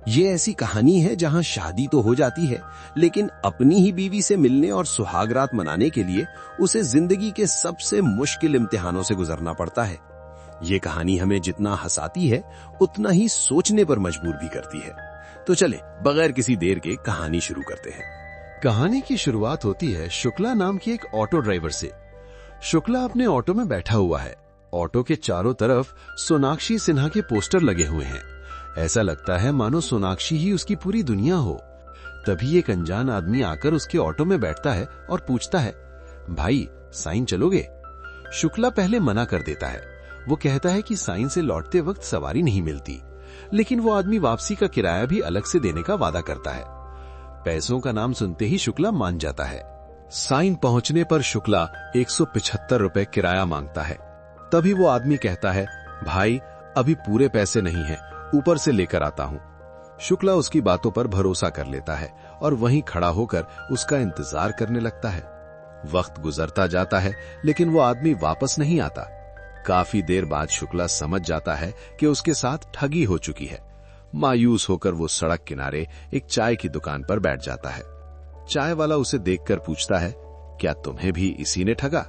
ये ऐसी कहानी है जहां शादी तो हो जाती है, लेकिन अपनी ही बीवी से मिलने और सुहागरात मनाने के लिए उसे जिंदगी के सबसे मुश्किल इम्तिहानों से गुजरना पड़ता है। ये कहानी हमें जितना हंसाती है उतना ही सोचने पर मजबूर भी करती है। तो चले बगैर किसी देर के कहानी शुरू करते हैं। कहानी की शुरुआत होती है शुक्ला नाम की एक ऑटो ड्राइवर से। शुक्ला अपने ऑटो में बैठा हुआ है। ऑटो के चारों तरफ सोनाक्षी सिन्हा के पोस्टर लगे हुए हैं। ऐसा लगता है मानो सोनाक्षी ही उसकी पूरी दुनिया हो। तभी एक अनजान आदमी आकर उसके ऑटो में बैठता है और पूछता है, भाई साइन चलोगे? शुक्ला पहले मना कर देता है। वो कहता है कि साइन से लौटते वक्त सवारी नहीं मिलती, लेकिन वो आदमी वापसी का किराया भी अलग से देने का वादा करता है। पैसों का नाम सुनते ही शुक्ला मान जाता है। साइन पहुंचने पर शुक्ला 175 रुपए किराया मांगता है। तभी वो आदमी कहता है, भाई अभी पूरे पैसे नहीं हैं, ऊपर से लेकर आता हूं। शुक्ला उसकी बातों पर भरोसा कर लेता है और वहीं खड़ा होकर उसका इंतजार करने लगता है। वक्त गुजरता जाता है, लेकिन वो आदमी वापस नहीं आता। काफी देर बाद शुक्ला समझ जाता है कि उसके साथ ठगी हो चुकी है। मायूस होकर वो सड़क किनारे एक चाय की दुकान पर बैठ जाता है। चाय वाला उसे देखकर पूछता है, क्या तुम्हें भी इसी ने ठगा?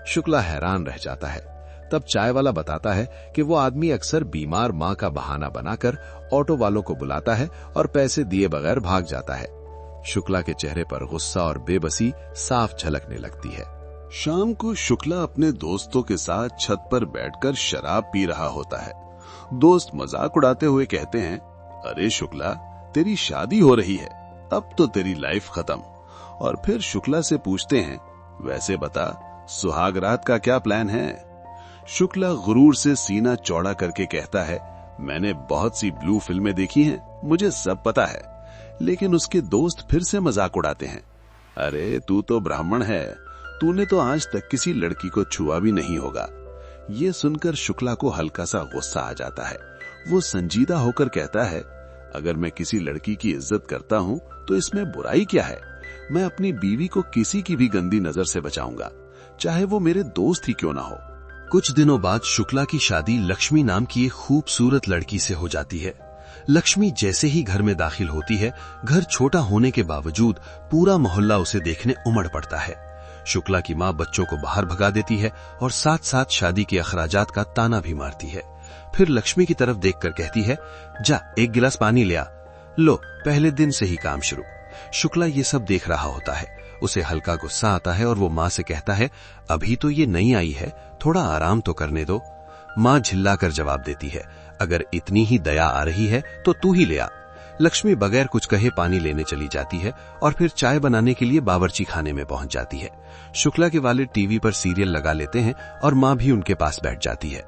शुक्ला हैरान रह जाता है। तब चाय वाला बताता है कि वो आदमी अक्सर बीमार मां का बहाना बनाकर ऑटो वालों को बुलाता है और पैसे दिए बगैर भाग जाता है। शुक्ला के चेहरे पर गुस्सा और बेबसी साफ झलकने लगती है। शाम को शुक्ला अपने दोस्तों के साथ छत पर बैठकर शराब पी रहा होता है। दोस्त मजाक उड़ाते हुए कहते हैं, अरे शुक्ला, तेरी शादी हो रही है, अब तो तेरी लाइफ खत्म। और फिर शुक्ला से पूछते हैं, वैसे बता सुहागरात का क्या प्लान है? शुक्ला गुरूर से सीना चौड़ा करके कहता है, मैंने बहुत सी ब्लू फिल्में देखी हैं, मुझे सब पता है। लेकिन उसके दोस्त फिर से मजाक उड़ाते हैं, अरे तू तो ब्राह्मण है, तूने तो आज तक किसी लड़की को छुआ भी नहीं होगा। ये सुनकर शुक्ला को हल्का सा गुस्सा आ जाता है। वो संजीदा होकर कहता है, अगर मैं किसी लड़की की इज्जत करता हूँ तो इसमें बुराई क्या है? मैं अपनी बीवी को किसी की भी गंदी नजर से बचाऊंगा, चाहे वो मेरे दोस्त ही क्यों ना हो। कुछ दिनों बाद शुक्ला की शादी लक्ष्मी नाम की एक खूबसूरत लड़की से हो जाती है। लक्ष्मी जैसे ही घर में दाखिल होती है, घर छोटा होने के बावजूद पूरा मोहल्ला उसे देखने उमड़ पड़ता है। शुक्ला की मां बच्चों को बाहर भगा देती है और साथ साथ शादी के अखराजात का ताना भी मारती है। फिर लक्ष्मी की तरफ देखकर कहती है, जा एक गिलास पानी ले आ। लो, पहले दिन से ही काम शुरू। शुक्ला ये सब देख रहा होता है। उसे हल्का गुस्सा आता है और वो मां से कहता है, अभी तो ये नई आई है, थोड़ा आराम तो करने दो। मां झिल्लाकर जवाब देती है, अगर इतनी ही दया आ रही है तो तू ही ले आ। लक्ष्मी बगैर कुछ कहे पानी लेने चली जाती है और फिर चाय बनाने के लिए बावर्ची खाने में पहुंच जाती है। शुक्ला के वालिद टीवी पर सीरियल लगा लेते हैं और मां भी उनके पास बैठ जाती है।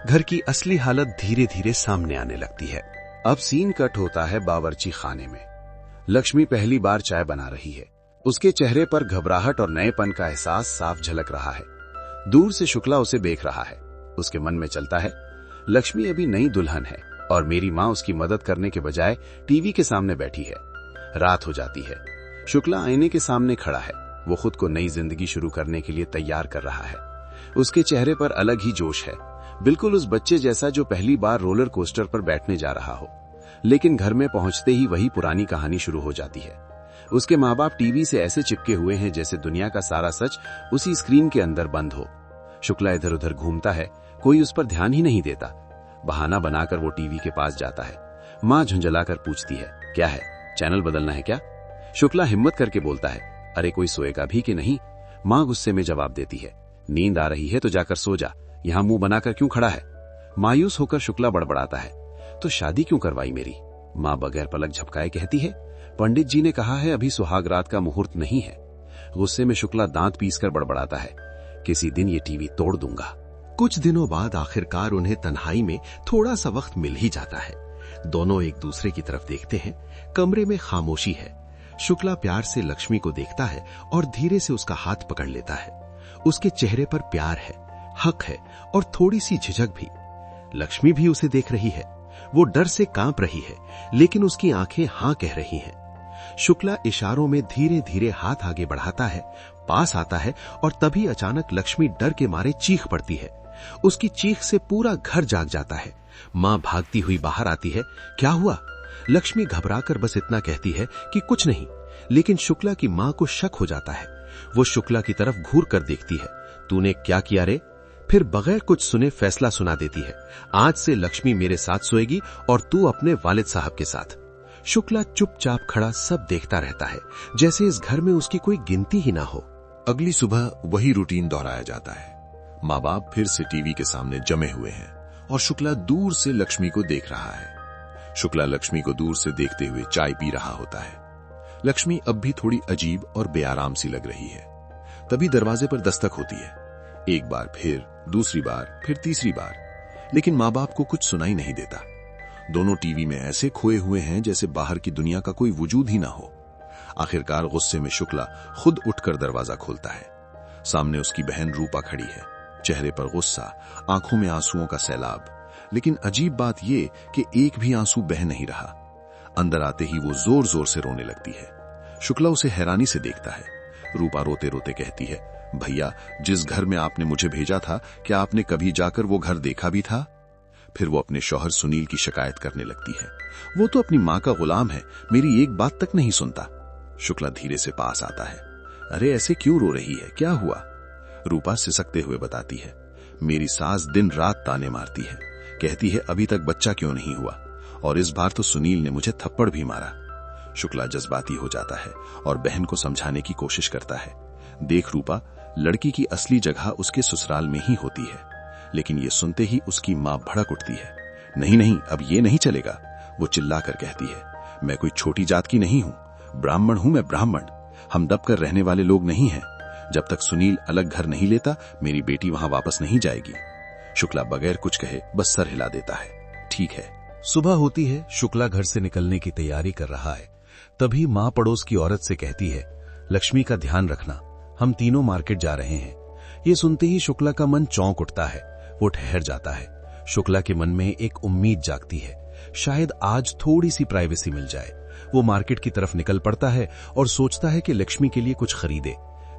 घर की असली हालत धीरे धीरे सामने आने लगती है। अब सीन कट होता है बावर्ची खाने में। लक्ष्मी पहली बार चाय बना रही है। उसके चेहरे पर घबराहट और नएपन का एहसास साफ झलक रहा है। दूर से शुक्ला उसे देख रहा है। उसके मन में चलता है, लक्ष्मी अभी नई दुल्हन है और मेरी मां उसकी मदद करने के बजाय टीवी के सामने बैठी है। रात हो जाती है। शुक्ला आईने के सामने खड़ा है। वो खुद को नई जिंदगी शुरू करने के लिए तैयार कर रहा है। उसके चेहरे पर अलग ही जोश है, बिल्कुल उस बच्चे जैसा जो पहली बार रोलर कोस्टर पर बैठने जा रहा हो। लेकिन घर में पहुंचते ही वही पुरानी कहानी शुरू हो जाती है। उसके माँ बाप टीवी से ऐसे चिपके हुए हैं जैसे दुनिया का सारा सच उसी स्क्रीन के अंदर बंद हो। शुक्ला इधर उधर घूमता है, कोई उस पर ध्यान ही नहीं देता। बहाना बनाकर वो टीवी के पास जाता है। माँ झुंझलाकर पूछती है, क्या है, चैनल बदलना है क्या? शुक्ला हिम्मत करके बोलता है, अरे कोई सोएगा भी कि नहीं? माँ गुस्से में जवाब देती है, नींद आ रही है तो जाकर सो जा, यहाँ मुंह बनाकर क्यों खड़ा है? मायूस होकर शुक्ला बड़बड़ाता है, तो शादी क्यों करवाई मेरी? माँ बगैर पलक झपकाए कहती है, पंडित जी ने कहा है अभी सुहागरात का मुहूर्त नहीं है। गुस्से में शुक्ला दांत पीसकर बड़बड़ाता है, किसी दिन ये टीवी तोड़ दूंगा। कुछ दिनों बाद आखिरकार उन्हें तन्हाई में थोड़ा सा वक्त मिल ही जाता है। दोनों एक दूसरे की तरफ देखते हैं। कमरे में खामोशी है। शुक्ला प्यार से लक्ष्मी को देखता है और धीरे से उसका हाथ पकड़ लेता है। उसके चेहरे पर प्यार है, हक है और थोड़ी सी झिझक भी। लक्ष्मी भी उसे देख रही है। वो डर से कांप रही है, लेकिन उसकी आंखें हां कह रही हैं। शुक्ला इशारों में धीरे धीरे हाथ आगे बढ़ाता है, पास आता है और तभी अचानक लक्ष्मी डर के मारे चीख पड़ती है। उसकी चीख से पूरा घर जाग जाता है। मां भागती हुई बाहर आती है, क्या हुआ? लक्ष्मी घबराकर बस इतना कहती है कि कुछ नहीं, लेकिन शुक्ला की मां को शक हो जाता है। वो शुक्ला की तरफ घूर कर देखती है। तूने क्या किया रे? फिर बगैर कुछ सुने फैसला सुना देती है, आज से लक्ष्मी मेरे साथ सोएगी और तू अपने वालिद साहब के साथ। शुक्ला चुपचाप खड़ा सब देखता रहता है, जैसे इस घर में उसकी कोई गिनती ही ना हो। अगली सुबह वही रूटीन दोहराया जाता है। माँ बाप फिर से टीवी के सामने जमे हुए हैं और शुक्ला दूर से लक्ष्मी को देख रहा है। शुक्ला लक्ष्मी को दूर से देखते हुए चाय पी रहा होता है। लक्ष्मी अब भी थोड़ी अजीब और बेआराम सी लग रही है। तभी दरवाजे पर दस्तक होती है। एक बार फिर, दूसरी बार, फिर तीसरी बार, लेकिन माँ बाप को कुछ सुनाई नहीं देता। दोनों टीवी में ऐसे खोए हुए हैं जैसे बाहर की दुनिया का कोई वजूद ही ना हो। आखिरकार गुस्से में शुक्ला खुद उठकर दरवाजा खोलता है। सामने उसकी बहन रूपा खड़ी है, चेहरे पर गुस्सा, आंखों में आंसुओं का सैलाब। लेकिन अजीब बात यह कि एक भी आंसू बह नहीं रहा। अंदर आते ही वो जोर जोर से रोने लगती है। शुक्ला उसे हैरानी से देखता है। रूपा रोते रोते कहती है, भैया, जिस घर में आपने मुझे भेजा था, क्या आपने कभी जाकर वो घर देखा भी था? फिर वो अपने शौहर सुनील की शिकायत करने लगती है। वो तो अपनी मां का गुलाम है, मेरी एक बात तक नहीं सुनता। शुक्ला धीरे से पास आता है। अरे ऐसे क्यों रो रही है, क्या हुआ? रूपा सिसकते हुए बताती है, मेरी सास दिन रात ताने मारती है, कहती है अभी तक बच्चा क्यों नहीं हुआ, और इस बार तो सुनील ने मुझे थप्पड़ भी मारा। शुक्ला जज्बाती हो जाता है और बहन को समझाने की कोशिश करता है। देख रूपा, लड़की की असली जगह उसके ससुराल में ही होती है। लेकिन ये सुनते ही उसकी मां भड़क उठती है। नहीं नहीं, अब ये नहीं चलेगा, वो चिल्लाकर कहती है, मैं कोई छोटी जात की नहीं हूं, ब्राह्मण हूं मैं, ब्राह्मण। हम दबकर रहने वाले लोग नहीं हैं। जब तक सुनील अलग घर नहीं लेता, मेरी बेटी वहां वापस नहीं जाएगी। शुक्ला बगैर कुछ कहे बस सर हिला देता है। ठीक है। सुबह होती है, शुक्ला घर से निकलने की तैयारी कर रहा है। तभी मां पड़ोस की औरत से कहती है, लक्ष्मी का ध्यान रखना, हम तीनों मार्केट जा रहे हैं। ये सुनते ही शुक्ला का मन चौंक उठता है। वो ठहर जाता है। शुक्ला के मन में एक उम्मीद जागती है, शायद आज थोड़ी सी प्राइवेसी मिल जाए। वो मार्केट की तरफ निकल पड़ता है और सोचता है कि लक्ष्मी के लिए कुछ खरीदे।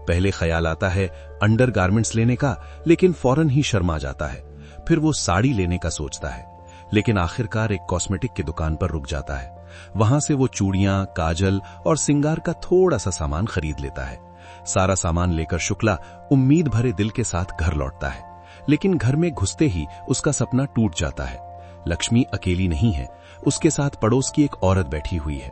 पहले ख्याल आता है अंडर गारमेंट्स लेने का, लेकिन फौरन ही शर्मा जाता है। फिर वो साड़ी लेने का सोचता है, लेकिन आखिरकार एक कॉस्मेटिक की दुकान पर रुक जाता है। वहां से वो चूड़ियां, काजल और सिंगार का थोड़ा सा सामान खरीद लेता है। सारा सामान लेकर शुक्ला उम्मीद भरे दिल के साथ घर लौटता है, लेकिन घर में घुसते ही उसका सपना टूट जाता है। लक्ष्मी अकेली नहीं है, उसके साथ पड़ोस की एक औरत बैठी हुई है।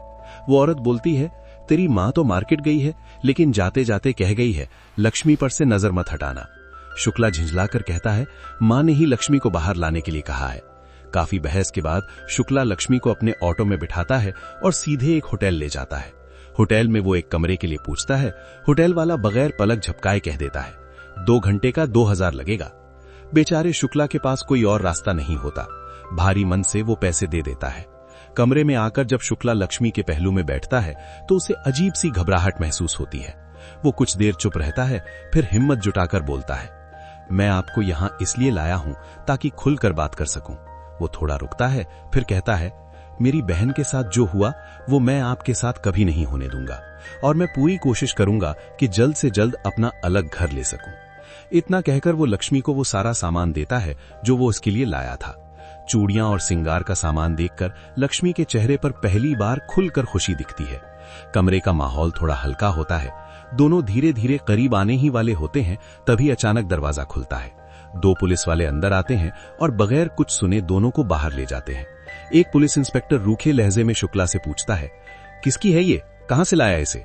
वो औरत बोलती है, तेरी मां तो मार्केट गई है, लेकिन जाते जाते कह गई है लक्ष्मी पर से नजर मत हटाना। शुक्ला झिंझलाकर कहता है, मां ने ही लक्ष्मी को बाहर लाने के लिए कहा है। काफी बहस के बाद शुक्ला लक्ष्मी को अपने ऑटो में बिठाता है और सीधे एक होटल ले जाता है। होटल में वो एक कमरे के लिए पूछता है। होटल वाला बगैर पलक झपकाए कह देता है, 2 घंटे का 2000 लगेगा। बेचारे शुक्ला के पास कोई और रास्ता नहीं होता। भारी मन से वो पैसे दे देता है। कमरे में आकर जब शुक्ला लक्ष्मी के पहलू में बैठता है तो उसे अजीब सी घबराहट महसूस होती है। वो कुछ देर चुप रहता है, फिर हिम्मत जुटाकर बोलता है, मैं आपको यहां इसलिए लाया हूं ताकि खुलकर बात कर सकूं। वो थोड़ा रुकता है, फिर कहता है, मेरी बहन के साथ जो हुआ वो मैं आपके साथ कभी नहीं होने दूंगा, और मैं पूरी कोशिश करूंगा कि जल्द से जल्द अपना अलग घर ले सकूं। इतना कहकर वो लक्ष्मी को वो सारा सामान देता है जो वो उसके लिए लाया था। चूड़ियां और सिंगार का सामान देखकर लक्ष्मी के चेहरे पर पहली बार खुलकर खुशी दिखती है। कमरे का माहौल थोड़ा हल्का होता है। दोनों धीरे धीरे करीब आने ही वाले होते हैं, तभी अचानक दरवाजा खुलता है। 2 पुलिस वाले अंदर आते हैं और बगैर कुछ सुने दोनों को बाहर ले जाते हैं। एक पुलिस इंस्पेक्टर रूखे लहजे में शुक्ला से पूछता है, किसकी है ये, कहां से लाया इसे?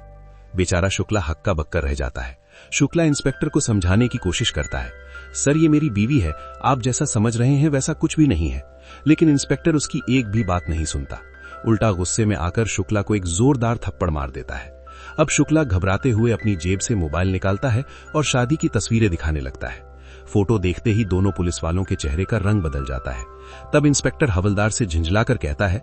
बेचारा शुक्ला हक्का बक्का रह जाता है। शुक्ला इंस्पेक्टर को समझाने की कोशिश करता है, सर ये मेरी बीवी है, आप जैसा समझ रहे हैं वैसा कुछ भी नहीं है। लेकिन इंस्पेक्टर उसकी एक भी बात नहीं सुनता। उल्टा गुस्से में आकर शुक्ला को एक जोरदार थप्पड़ मार देता है। अब शुक्ला घबराते हुए अपनी जेब से मोबाइल निकालता है और शादी की तस्वीरें दिखाने लगता है। फोटो देखते ही दोनों पुलिस वालों के चेहरे का रंग बदल जाता है। तब इंस्पेक्टर हवलदार से झिंझलाकर कहता है,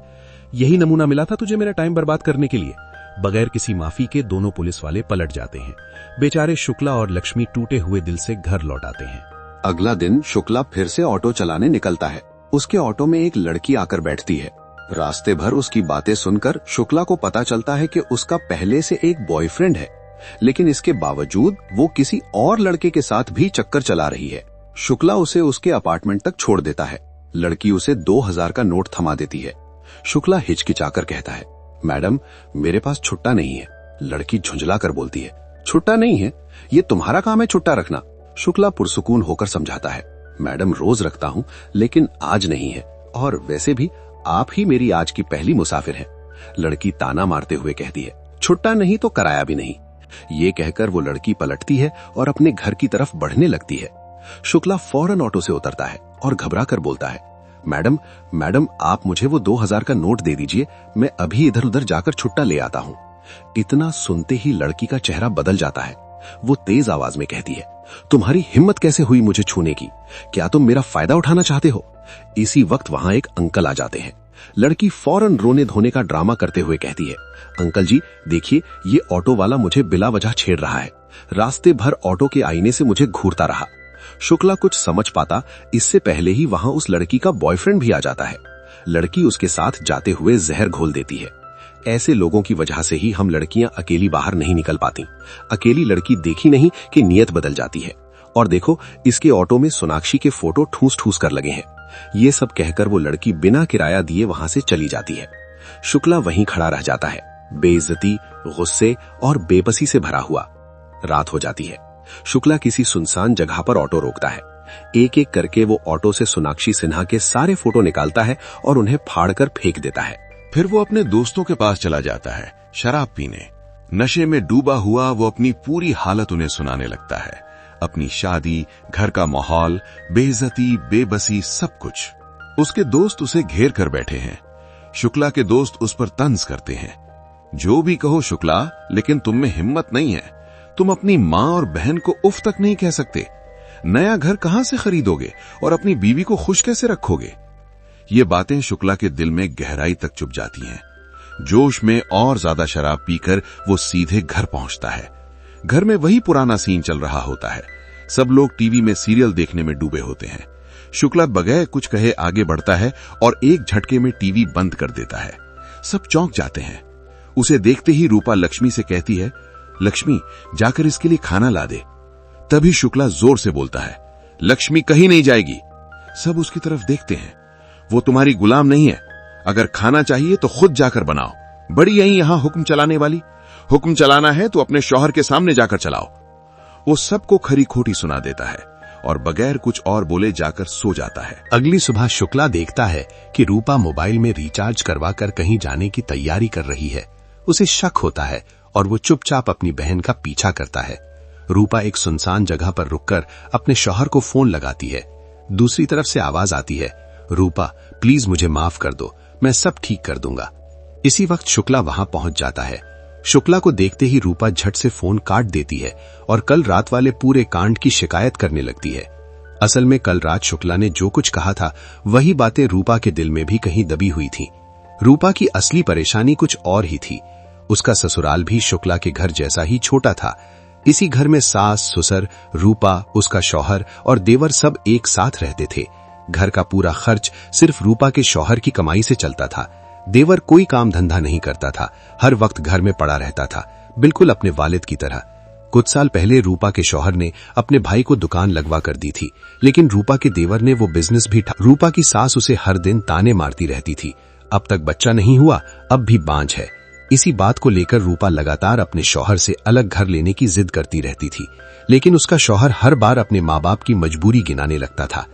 यही नमूना मिला था तुझे मेरा टाइम बर्बाद करने के लिए? बगैर किसी माफी के दोनों पुलिस वाले पलट जाते हैं। बेचारे शुक्ला और लक्ष्मी टूटे हुए दिल से घर लौट आते हैं। अगला दिन शुक्ला फिर से ऑटो चलाने निकलता है। उसके ऑटो में एक लड़की आकर बैठती है। रास्ते भर उसकी बातें सुनकर शुक्ला को पता चलता है कि उसका पहले से एक बॉयफ्रेंड है, लेकिन इसके बावजूद वो किसी और लड़के के साथ भी चक्कर चला रही है। शुक्ला उसे उसके अपार्टमेंट तक छोड़ देता है। लड़की उसे 2000 का नोट थमा देती है। शुक्ला हिचकिचाकर कहता है, मैडम मेरे पास छुट्टा नहीं है। लड़की झुंझला कर बोलती है, छुट्टा नहीं है? ये तुम्हारा काम है छुट्टा रखना। शुक्ला पुरसुकून होकर समझाता है, मैडम रोज रखता हूँ लेकिन आज नहीं है, और वैसे भी आप ही मेरी आज की पहली मुसाफिर हैं। लड़की ताना मारते हुए कहती है, छुट्टा नहीं तो कराया भी नहीं। ये कहकर वो लड़की पलटती है और अपने घर की तरफ बढ़ने लगती है। शुक्ला फौरन ऑटो से उतरता है और घबरा कर बोलता है, मैडम आप मुझे वो 2000 का नोट दे दीजिए, मैं अभी इधर उधर जाकर छुट्टा ले आता हूँ। इतना सुनते ही लड़की का चेहरा बदल जाता है। वो तेज आवाज में कहती है, तुम्हारी हिम्मत कैसे हुई मुझे छूने की? क्या तुम मेरा फायदा उठाना चाहते हो? इसी वक्त वहां एक अंकल आ जाते हैं। लड़की फौरन रोने धोने का ड्रामा करते हुए कहती है, अंकल जी देखिए, ये ऑटो वाला मुझे बिला वजह छेड़ रहा है। रास्ते भर ऑटो के आईने से मुझे घूरता रहा। शुक्ला कुछ समझ पाता इससे पहले ही वहां उस लड़की का बॉयफ्रेंड भी आ जाता है। लड़की उसके साथ जाते हुए जहर घोल देती है। ऐसे लोगों की वजह से ही हम लड़कियां अकेली बाहर नहीं निकल पाती। अकेली लड़की देखी नहीं कि नियत बदल जाती है। और देखो, इसके ऑटो में सोनाक्षी के फोटो ठूस ठूस कर लगे हैं। ये सब कहकर वो लड़की बिना किराया दिए वहां से चली जाती है। शुक्ला वहीं खड़ा रह जाता है, बेइज्जती, गुस्से और बेबसी से भरा हुआ। रात हो जाती है। शुक्ला किसी सुनसान जगह पर ऑटो रोकता है। एक एक करके वो ऑटो से सोनाक्षी सिन्हा के सारे फोटो निकालता है और उन्हें फाड़कर फेंक देता है। फिर वो अपने दोस्तों के पास चला जाता है शराब पीने। नशे में डूबा हुआ वो अपनी पूरी हालत उन्हें सुनाने लगता है। अपनी शादी, घर का माहौल, बेइज्जती, बेबसी, सब कुछ। उसके दोस्त उसे घेर कर बैठे हैं। शुक्ला के दोस्त उस पर तंज करते हैं, जो भी कहो शुक्ला, लेकिन तुम में हिम्मत नहीं है। तुम अपनी माँ और बहन को उफ तक नहीं कह सकते। नया घर कहां से खरीदोगे और अपनी बीवी को खुश कैसे रखोगे? ये बातें शुक्ला के दिल में गहराई तक चुभ जाती हैं। जोश में और ज्यादा शराब पीकर वो सीधे घर पहुंचता है। घर में वही पुराना सीन चल रहा होता है। सब लोग टीवी में सीरियल देखने में डूबे होते हैं। शुक्ला बगैर कुछ कहे आगे बढ़ता है और एक झटके में टीवी बंद कर देता है। सब चौंक जाते हैं। उसे देखते ही रूपा लक्ष्मी से कहती है, लक्ष्मी जाकर इसके लिए खाना ला दे। तभी शुक्ला जोर से बोलता है, लक्ष्मी कहीं नहीं जाएगी। सब उसकी तरफ देखते हैं। वो तुम्हारी गुलाम नहीं है। अगर खाना चाहिए तो खुद जाकर बनाओ। बड़ी यहीं यहां हुक्म चलाने वाली। हुक्म चलाना है तो अपने शौहर के सामने जाकर चलाओ। वो सबको खरी खोटी सुना देता है और बगैर कुछ और बोले जाकर सो जाता है। अगली सुबह शुक्ला देखता है कि रूपा मोबाइल में रिचार्ज करवाकर कहीं जाने की तैयारी कर रही है। उसे शक होता है और वो चुपचाप अपनी बहन का पीछा करता है। रूपा एक सुनसान जगह पर रुककर अपने शौहर को फोन लगाती है। दूसरी तरफ से आवाज आती है, रूपा प्लीज मुझे माफ कर दो, मैं सब ठीक कर दूंगा। इसी वक्त शुक्ला वहां पहुंच जाता है। शुक्ला को देखते ही रूपा झट से फोन काट देती है और कल रात वाले पूरे कांड की शिकायत करने लगती है। असल में कल रात शुक्ला ने जो कुछ कहा था वही बातें रूपा के दिल में भी कहीं दबी हुई थी। रूपा की असली परेशानी कुछ और ही थी। उसका ससुराल भी शुक्ला के घर जैसा ही छोटा था। इसी घर में सास, ससुर, रूपा, उसका शौहर और देवर सब एक साथ रहते थे। घर का पूरा खर्च सिर्फ रूपा के शौहर की कमाई से चलता था। देवर कोई काम धंधा नहीं करता था, हर वक्त घर में पड़ा रहता था, बिल्कुल अपने वालिद की तरह। कुछ साल पहले रूपा के शौहर ने अपने भाई को दुकान लगवा कर दी थी, लेकिन रूपा के देवर ने वो बिजनेस भी रूपा की सास उसे हर दिन ताने मारती रहती थी। अब तक बच्चा नहीं हुआ, अब भी बांझ है। इसी बात को लेकर रूपा लगातार अपने शौहर से अलग घर लेने की जिद करती रहती थी, लेकिन उसका शौहर हर बार अपने माँ बाप की मजबूरी गिनाने लगता था।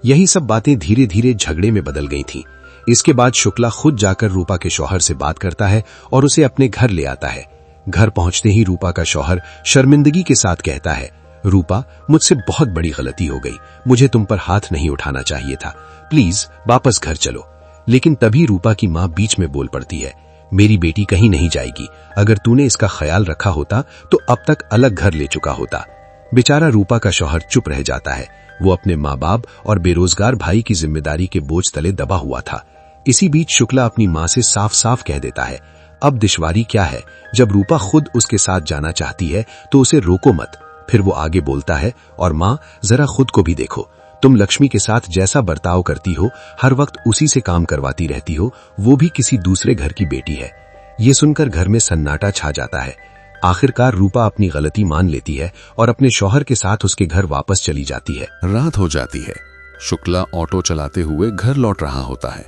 यही सब बातें धीरे धीरे झगड़े में बदल गई थीं। इसके बाद शुक्ला खुद जाकर रूपा के शौहर से बात करता है और उसे अपने घर ले आता है। घर पहुंचते ही रूपा का शौहर शर्मिंदगी के साथ कहता है, रूपा मुझसे बहुत बड़ी गलती हो गई, मुझे तुम पर हाथ नहीं उठाना चाहिए था, प्लीज वापस घर चलो। लेकिन तभी रूपा की माँ बीच में बोल पड़ती है, मेरी बेटी कहीं नहीं जाएगी, अगर तूने इसका ख्याल रखा होता तो अब तक अलग घर ले चुका होता। बेचारा रूपा का शौहर चुप रह जाता है। वो अपने माँ बाप और बेरोजगार भाई की जिम्मेदारी के बोझ तले दबा हुआ था। इसी बीच शुक्ला अपनी माँ से साफ साफ कह देता है, अब दिशवारी क्या है, जब रूपा खुद उसके साथ जाना चाहती है तो उसे रोको मत। फिर वो आगे बोलता है, और माँ जरा खुद को भी देखो, तुम लक्ष्मी के साथ जैसा बर्ताव करती हो, हर वक्त उसी से काम करवाती रहती हो, वो भी किसी दूसरे घर की बेटी है। ये सुनकर घर में सन्नाटा छा जाता है। आखिरकार रूपा अपनी गलती मान लेती है और अपने शौहर के साथ उसके घर वापस चली जाती है। रात हो जाती है। शुक्ला ऑटो चलाते हुए घर लौट रहा होता है।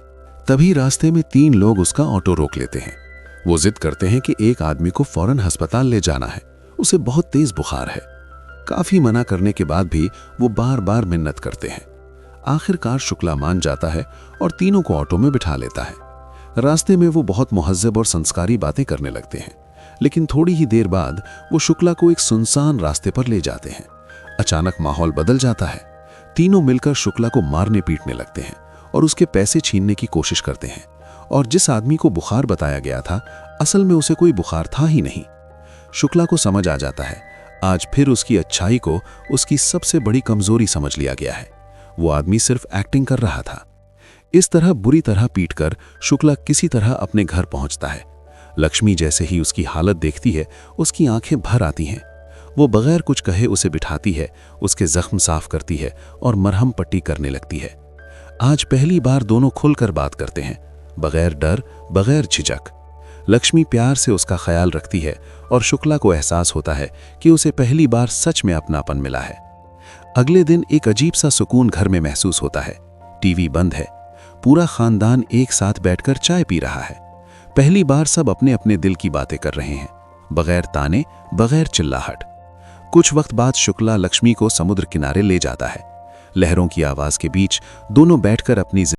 तभी रास्ते में 3 लोग उसका ऑटो रोक लेते हैं। वो जिद करते हैं कि एक आदमी को फौरन अस्पताल ले जाना है, उसे बहुत तेज बुखार है। काफी मना करने के बाद भी वो बार बार मिन्नत करते हैं। आखिरकार शुक्ला मान जाता है और तीनों को ऑटो में बिठा लेता है। रास्ते में वो बहुत मुहज्जब और संस्कारी बातें करने लगते हैं, लेकिन थोड़ी ही देर बाद वो शुक्ला को एक सुनसान रास्ते पर ले जाते हैं। अचानक माहौल बदल जाता है। तीनों मिलकर शुक्ला को मारने पीटने लगते हैं और उसके पैसे छीनने की कोशिश करते हैं। और जिस आदमी को बुखार बताया गया था, असल में उसे कोई बुखार था ही नहीं। शुक्ला को समझ आ जाता है, आज फिर उसकी अच्छाई को उसकी सबसे बड़ी कमजोरी समझ लिया गया है। वो आदमी सिर्फ एक्टिंग कर रहा था। इस तरह बुरी तरह पीटकर शुक्ला किसी तरह अपने घर पहुंचता है। लक्ष्मी जैसे ही उसकी हालत देखती है, उसकी आंखें भर आती हैं। वो बगैर कुछ कहे उसे बिठाती है, उसके जख्म साफ करती है और मरहम पट्टी करने लगती है। आज पहली बार दोनों खुलकर बात करते हैं, बगैर डर, बगैर झिझक। लक्ष्मी प्यार से उसका ख्याल रखती है और शुक्ला को एहसास होता है कि उसे पहली बार सच में अपनापन मिला है। अगले दिन एक अजीब सा सुकून घर में महसूस होता है। टीवी बंद है, पूरा खानदान एक साथ बैठकर चाय पी रहा है। पहली बार सब अपने अपने दिल की बातें कर रहे हैं, बगैर ताने, बगैर चिल्लाहट। कुछ वक्त बाद शुक्ला लक्ष्मी को समुद्र किनारे ले जाता है। लहरों की आवाज के बीच दोनों बैठकर अपनी